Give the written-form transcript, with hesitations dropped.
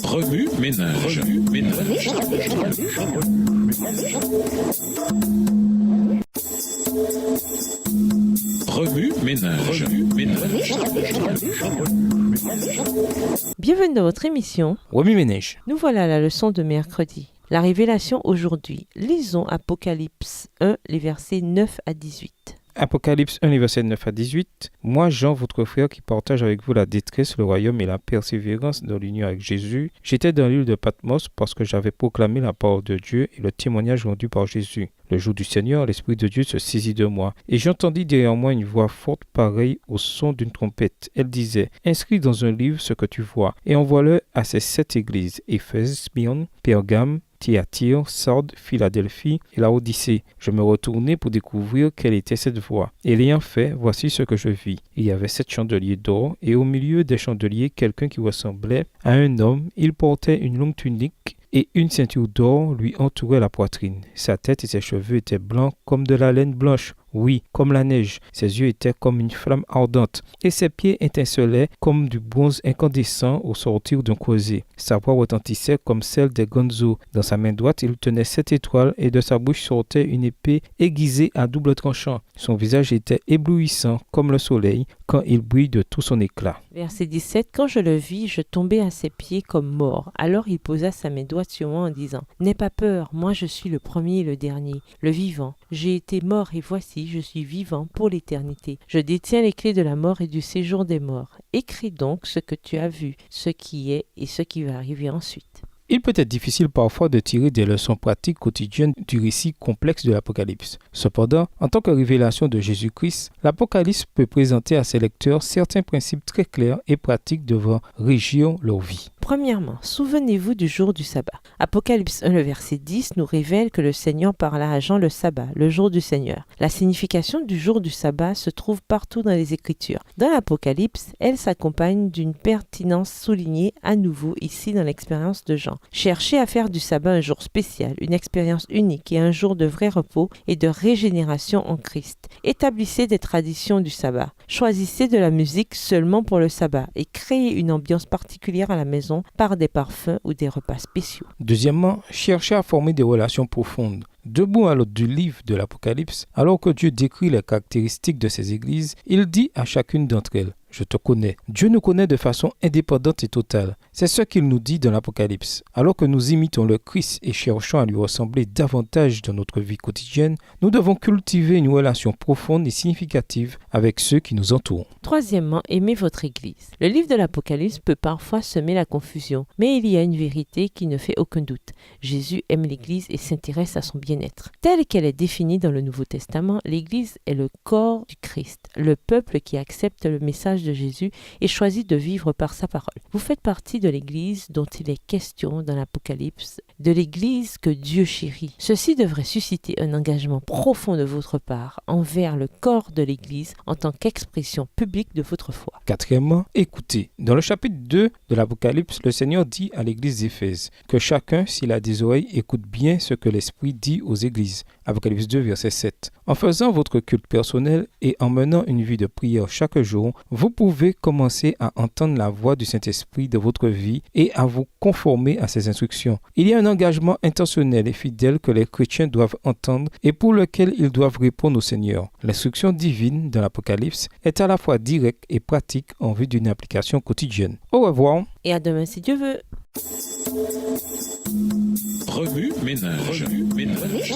Remue ménage. Remue ménage. Bienvenue dans votre émission. Remue ménage. Nous voilà à la leçon de mercredi. La révélation aujourd'hui. Lisons Apocalypse 1, les versets 9 à 18. Apocalypse 1, les versets 9 à 18. Moi, Jean, votre frère, qui partage avec vous la détresse, le royaume et la persévérance dans l'union avec Jésus, j'étais dans l'île de Patmos parce que j'avais proclamé la parole de Dieu et le témoignage rendu par Jésus. Le jour du Seigneur, l'Esprit de Dieu se saisit de moi, et j'entendis derrière moi une voix forte pareille au son d'une trompette. Elle disait, « Inscris dans un livre ce que tu vois, et envoie-le à ces 7 églises, Éphèse, Smyrne, Pergame, Thyatire, Sardes, Philadelphie et Laodicée. » Je me retournai pour découvrir quelle était cette voix. Et l'ayant fait, voici ce que je vis. Il y avait 7 chandeliers d'or, et au milieu des chandeliers, quelqu'un qui ressemblait à un homme. Il portait une longue tunique, et une ceinture d'or lui entourait la poitrine. Sa tête et ses cheveux étaient blancs comme de la laine blanche. Oui, comme la neige. Ses yeux étaient comme une flamme ardente, et ses pieds étincelaient comme du bronze incandescent au sortir d'un creuset. Sa voix retentissait comme celle des gonzos. Dans sa main droite, il tenait 7 étoiles, et de sa bouche sortait une épée aiguisée à double tranchant. Son visage était éblouissant comme le soleil quand il brille de tout son éclat. Verset 17. Quand je le vis, je tombai à ses pieds comme mort. Alors il posa sa main droite sur moi en disant, « N'aie pas peur, moi je suis le premier et le dernier, le vivant. J'ai été mort et voici, je suis vivant pour l'éternité. Je détiens les clés de la mort et du séjour des morts. Écris donc ce que tu as vu, ce qui est et ce qui va arriver ensuite. » Il peut être difficile parfois de tirer des leçons pratiques quotidiennes du récit complexe de l'Apocalypse. Cependant, en tant que révélation de Jésus-Christ, l'Apocalypse peut présenter à ses lecteurs certains principes très clairs et pratiques devant régir leur vie. Premièrement, souvenez-vous du jour du sabbat. Apocalypse 1, le verset 10 nous révèle que le Seigneur parla à Jean le sabbat, le jour du Seigneur. La signification du jour du sabbat se trouve partout dans les Écritures. Dans l'Apocalypse, elle s'accompagne d'une pertinence soulignée à nouveau ici dans l'expérience de Jean. Cherchez à faire du sabbat un jour spécial, une expérience unique et un jour de vrai repos et de régénération en Christ. Établissez des traditions du sabbat. Choisissez de la musique seulement pour le sabbat et créez une ambiance particulière à la maison par des parfums ou des repas spéciaux. Deuxièmement, cherchez à former des relations profondes. Debout à l'autre du livre de l'Apocalypse, alors que Dieu décrit les caractéristiques de ces églises, il dit à chacune d'entre elles, « Je te connais ». Dieu nous connaît de façon indépendante et totale. C'est ce qu'il nous dit dans l'Apocalypse. Alors que nous imitons le Christ et cherchons à lui ressembler davantage dans notre vie quotidienne, nous devons cultiver une relation profonde et significative avec ceux qui nous entourent. Troisièmement, aimez votre Église. Le livre de l'Apocalypse peut parfois semer la confusion, mais il y a une vérité qui ne fait aucun doute. Jésus aime l'Église et s'intéresse à son bien-être. Telle qu'elle est définie dans le Nouveau Testament, l'Église est le corps du Christ, le peuple qui accepte le message de Jésus et choisit de vivre par sa parole. Vous faites partie de l'Église dont il est question dans l'Apocalypse, de l'Église que Dieu chérit. Ceci devrait susciter un engagement profond de votre part envers le corps de l'Église en tant qu'expression publique de votre foi. Quatrièmement, écoutez. Dans le chapitre 2 de l'Apocalypse, le Seigneur dit à l'Église d'Éphèse que chacun, s'il a des oreilles, écoute bien ce que l'Esprit dit aux églises. Apocalypse 2, verset 7. En faisant votre culte personnel et en menant une vie de prière chaque jour, vous pouvez commencer à entendre la voix du Saint-Esprit de votre vie et à vous conformer à ses instructions. Il y a un engagement intentionnel et fidèle que les chrétiens doivent entendre et pour lequel ils doivent répondre au Seigneur. L'instruction divine dans l'Apocalypse est à la fois directe et pratique en vue d'une application quotidienne. Au revoir. Et à demain si Dieu veut. Remue ménage. Remue ménage.